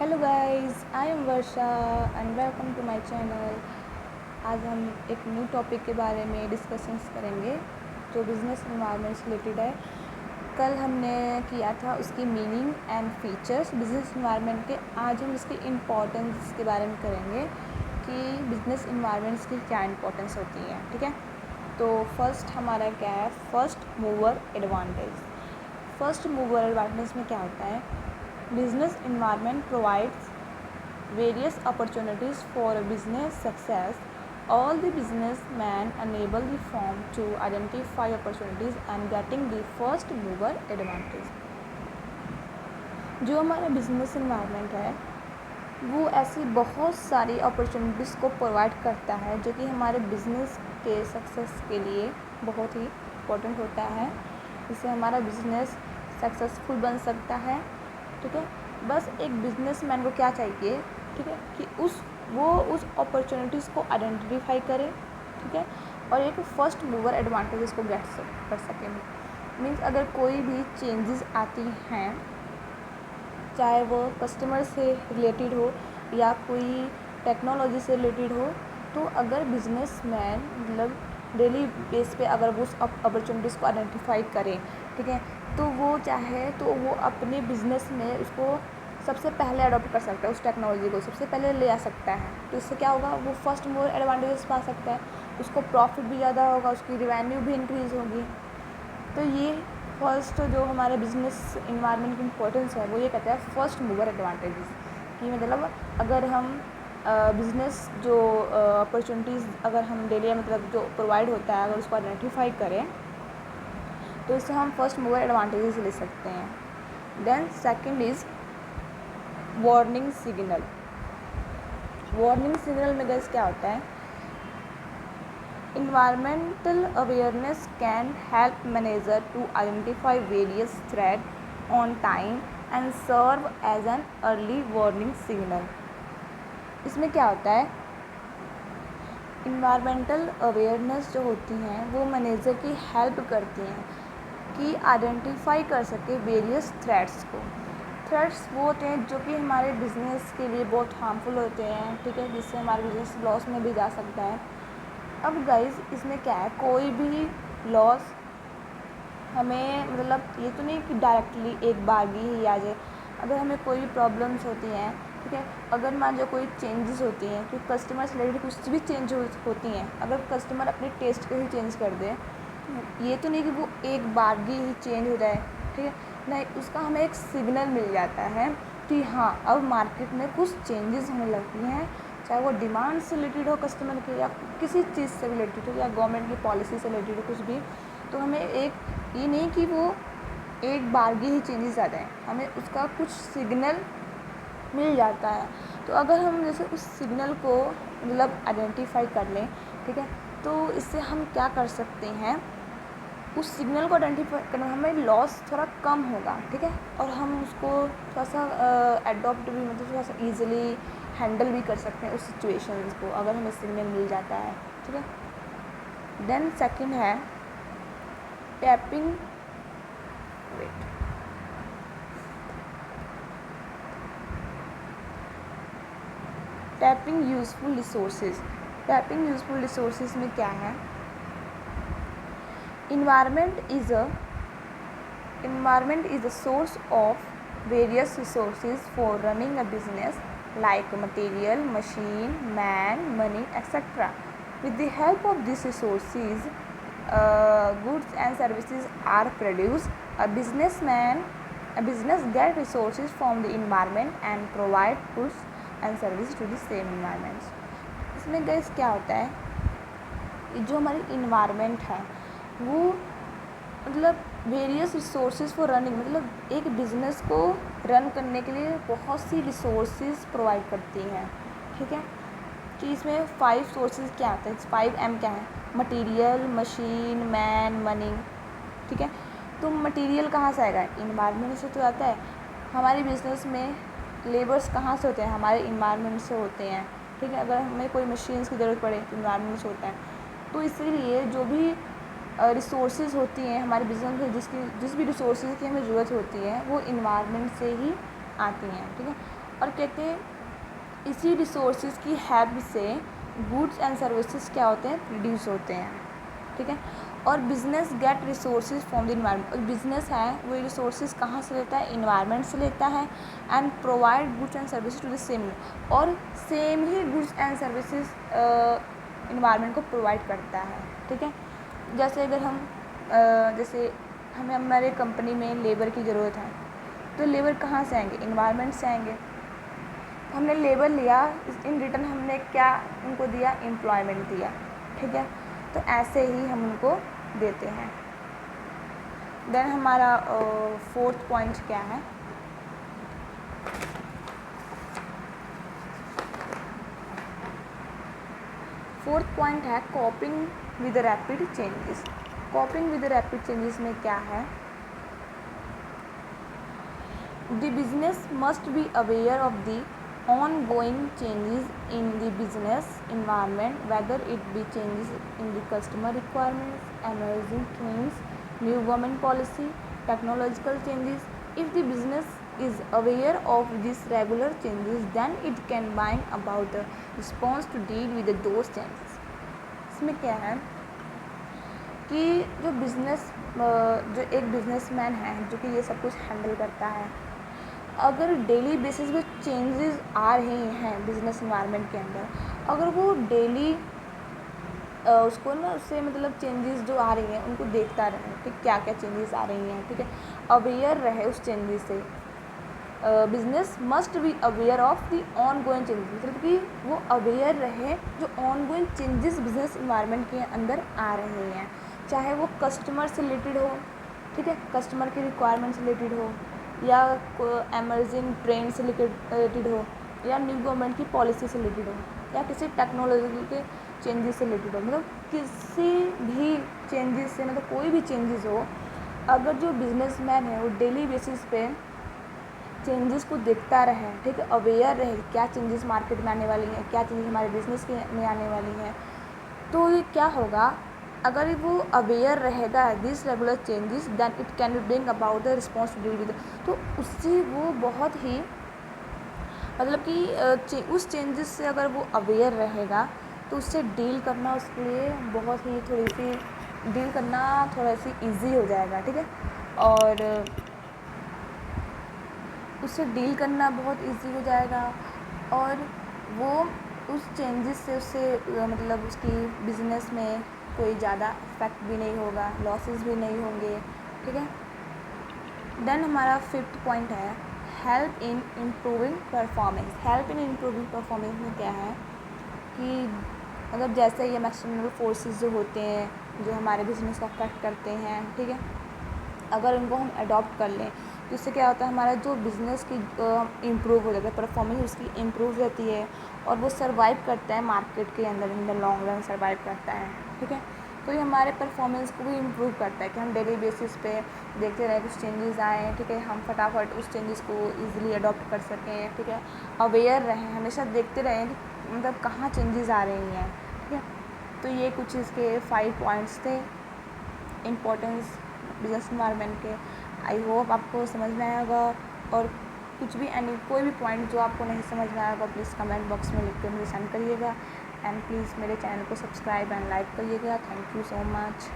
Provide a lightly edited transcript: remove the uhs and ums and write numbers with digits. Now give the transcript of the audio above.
Hello guys, I am Varsha and welcome to my channel. आज हम एक न्यू टॉपिक के बारे में डिस्कशंस करेंगे जो बिज़नेस इन्वायरमेंट से रिलेटेड है। कल हमने किया था उसकी meaning and features business environment के। आज हम इसकी इम्पोर्टेंस के बारे में करेंगे कि बिज़नेस इन्वायरमेंट्स की क्या इम्पोर्टेंस होती है। ठीक है, तो फर्स्ट हमारा क्या है, first mover advantage. First mover advantage में क्या होता है, business environment provides various opportunities for a business success. All the businessmen enable the firm to identify opportunities and getting the first mover advantage. जो हमारा business environment है वो ऐसी बहुत सारी अपॉर्चुनिटीज़ को प्रोवाइड करता है जो कि हमारे बिज़नेस के सक्सेस के लिए बहुत ही इम्पोर्टेंट होता है। इससे हमारा बिज़नेस सक्सेसफुल बन सकता है। ठीक है, बस एक बिजनेसमैन को क्या चाहिए, ठीक है, कि उस अपॉर्चुनिटीज़ को आइडेंटिफाई करे, ठीक है, और एक फर्स्ट मूवर एडवांटेजेस को कर सके। मीन्स अगर कोई भी चेंजेस आती हैं, चाहे वो कस्टमर से रिलेटेड हो या कोई टेक्नोलॉजी से रिलेटेड हो, तो अगर बिजनेसमैन मतलब डेली बेस पे अगर वो उस अपॉर्चुनिटीज़ को आइडेंटिफाई करे, ठीक है, तो वो चाहे तो वो अपने बिज़नेस में उसको सबसे पहले अडॉप्ट कर सकता है, उस टेक्नोलॉजी को सबसे पहले ले आ सकता है। तो इससे क्या होगा, वो फर्स्ट मूवर एडवांटेजेस पा सकता है, उसको प्रॉफिट भी ज़्यादा होगा, उसकी रिवेन्यू भी इंक्रीज़ होगी। तो ये फर्स्ट जो हमारे बिजनेस इन्वायरमेंट की इम्पोर्टेंस है वो ये कहता है फर्स्ट मूवर एडवांटेजेस, कि मतलब अगर हम बिज़नेस जो अपॉर्चुनिटीज़ अगर हम डेली मतलब जो प्रोवाइड होता है अगर उसको आइडेंटिफाई करें तो इससे हम फर्स्ट मूवर एडवांटेजेस ले सकते हैं। Then second is warning signal. Warning signal में गैस क्या होता है, environmental awareness can help manager to identify various threats on time and serve as an early warning signal। इसमें क्या होता है, इन्वायरमेंटल अवेयरनेस जो होती हैं वो मैनेजर की हेल्प करती हैं कि आइडेंटिफाई कर सके वेरियस थ्रेट्स को। थ्रेट्स वो होते हैं जो कि हमारे बिज़नेस के लिए बहुत हार्मफुल होते हैं, ठीक है, जिससे हमारा बिज़नेस लॉस में भी जा सकता है। अब गाइस इसमें क्या है, कोई भी लॉस हमें मतलब ये तो नहीं कि डायरेक्टली एक बार ही आ जाए। अगर हमें कोई भी प्रॉब्लम्स होती हैं, ठीक है, अगर मान लो कोई चेंजेस होती हैं, कि कस्टमर से रिलेटेड कुछ भी चेंज होती हैं, अगर कस्टमर अपने टेस्ट को ही चेंज कर दे, ये तो नहीं कि वो एक बार ही चेंज हो जाए, ठीक है, नहीं, उसका हमें एक सिग्नल मिल जाता है कि हाँ अब मार्केट में कुछ चेंजेस होने लगती हैं, चाहे वो डिमांड से रिलेटेड हो कस्टमर के या किसी चीज़ से रिलेटेड हो या गवर्नमेंट की पॉलिसी से रिलेटेड हो कुछ भी। तो हमें एक ये नहीं कि वो एक बार ही चेंजेस आ जाएँ, हमें उसका कुछ सिग्नल मिल जाता है। तो अगर हम जैसे उस सिग्नल को मतलब आइडेंटिफाई कर लें, ठीक है, तो इससे हम क्या कर सकते हैं, उस सिग्नल को आइडेंटिफाई करना हमें लॉस थोड़ा कम होगा, ठीक है, और हम उसको थोड़ा सा एडॉप्ट भी मतलब थोड़ा सा ईजिली हैंडल भी कर सकते हैं उस सिचुएशंस को अगर हमें सिग्नल मिल जाता है, ठीक है। देन सेकंड है tapping tapping useful resources. Tapping useful resources में क्या है, environment is a source of various resources for running a business like material, machine, man, money, etc. With the help of these resources, goods and services are produced. A business get resources from the environment and provide goods and services to the same environment। इसमें gas क्या होता है, जो हमारी environment है वो मतलब various resources for running, मतलब एक बिज़नेस को रन करने के लिए बहुत सी रिसोर्सेज प्रोवाइड करती हैं, ठीक है। तो इसमें 5 सोर्सेज क्या आते हैं, 5M क्या है, मटेरियल, मशीन, मैन, मनी, ठीक है। तो मटेरियल कहाँ से आएगा, इन्वायरमेंट से तो आता है। हमारे बिज़नेस में लेबर्स कहाँ से होते हैं, हमारे इन्वायरमेंट से होते हैं, ठीक है। अगर हमें कोई मशीन्स की ज़रूरत पड़े तो इन्वायरमेंट से होता है। तो इसीलिए जो भी रिसोर्सेज होती हैं हमारे बिज़नेस में, जिस भी रिसोर्सेज की हमें ज़रूरत होती है वो इन्वायरमेंट से ही आती हैं, ठीक है। और कहते हैं इसी रिसोर्सेज की हेल्प से गुड्स एंड सर्विसेज क्या होते हैं, प्रोड्यूस होते हैं, ठीक है। और business get resources from the environment, और बिजनेस है वो रिसोर्सेज कहाँ से लेता है, इन्वायरमेंट से लेता है, and provide goods and services to the same, और सेम ही गुड्स एंड सर्विसेज इन्वायरमेंट को प्रोवाइड करता है, ठीक है। जैसे अगर हम जैसे हमें हमारे कंपनी में लेबर की ज़रूरत है, तो लेबर कहाँ से आएंगे, इन्वायरमेंट से आएंगे। हमने लेबर लिया, इन रिटर्न हमने क्या उनको दिया, एम्प्लॉयमेंट दिया, ठीक है। तो ऐसे ही हम उनको देते हैं। देन हमारा फोर्थ पॉइंट क्या है, फोर्थ पॉइंट है कॉपिंग with rapid changes. कॉपिंग with rapid changes में क्या है, the business must be aware of the ongoing changes in the business environment, whether it be changes in the customer requirements, emerging trends, new government policy, technological changes. If the business is aware of these regular changes, then it can bring about a response to deal with those changes. इसमें क्या है कि जो एक businessman है जो कि ये सब कुछ हैंडल करता है, अगर डेली बेसिस पे चेंजेस आ रहे हैं बिजनेस इन्वायरमेंट के अंदर, अगर वो डेली उसको ना उससे मतलब चेंजेस जो आ रही हैं उनको देखता रहे, ठीक, क्या क्या चेंजेस आ रही हैं, ठीक है, अवेयर रहे उस चेंजेस से। Business must be aware of the on going changes, मतलब कि वो अवेयर रहे जो on going changes business environment के अंदर आ रहे हैं, चाहे वो कस्टमर से रिलेटेड हो, ठीक है, कस्टमर की रिक्वायरमेंट से रिलेटेड हो, या एमर्जिंग ट्रेंड से रिलेटेड हो, या न्यू गवर्नमेंट की पॉलिसी से रिलेटेड हो, या किसी टेक्नोलॉजी के चेंजेस से रिलेटेड हो, मतलब किसी भी चेंजेस से, मतलब कोई भी चेंजेस हो, अगर जो बिजनेसमैन है वो डेली बेसिस पे चेंजेस को देखता रहे, ठीक है, अवेयर रहे क्या चेंजेस मार्केट में आने वाली हैं, क्या चेंजेस हमारे बिजनेस में आने वाली हैं, तो ये क्या होगा, अगर वो अवेयर रहेगा this regular changes, then it can bring about the responsibility, तो उससे वो बहुत ही मतलब कि उस चेंजेस से अगर वो अवेयर रहेगा तो उससे डील करना उसके लिए बहुत ही डील करना थोड़ा सी ईजी हो जाएगा, ठीक है, और उससे डील करना बहुत ईजी हो जाएगा, और वो उस चेंजेस से उससे मतलब उसकी बिजनेस में कोई ज़्यादा इफेक्ट भी नहीं होगा, लॉसेस भी नहीं होंगे, ठीक है। देन हमारा फिफ्थ पॉइंट है help in improving performance. Help in improving performance में क्या है कि मतलब जैसे ये एक्सटर्नल फोर्सेस जो होते हैं जो हमारे बिजनेस को अफेक्ट करते हैं, ठीक है, अगर उनको हम अडॉप्ट कर लें तो इससे क्या होता है, हमारा जो बिज़नेस की इम्प्रूव हो जाता है, परफॉर्मेंस उसकी इम्प्रूव रहती है, और वो सर्वाइव करता है मार्केट के अंदर, in the long run survive करता है, ठीक है। तो ये हमारे परफॉर्मेंस को भी इम्प्रूव करता है कि हम डेली बेसिस पे देखते रहें कुछ चेंजेस आए, ठीक है, हम फटाफट उस चेंजेस को ईजिली अडॉप्ट कर सकें, ठीक है, अवेयर रहें, हमेशा देखते रहें कि मतलब कहाँ चेंजेस आ रही हैं, ठीक है। तो ये कुछ इसके 5 पॉइंट्स थे इम्पोर्टेंस बिजनेस इन्वायरमेंट के। आई होप आपको समझ में आया होगा, और कुछ भी कोई भी पॉइंट जो आपको नहीं समझ में आया होगा प्लीज़ कमेंट बॉक्स में लिख के मुझे सेंड करिएगा, एंड प्लीज़ मेरे चैनल को सब्सक्राइब एंड लाइक करिएगा। Thank you so much.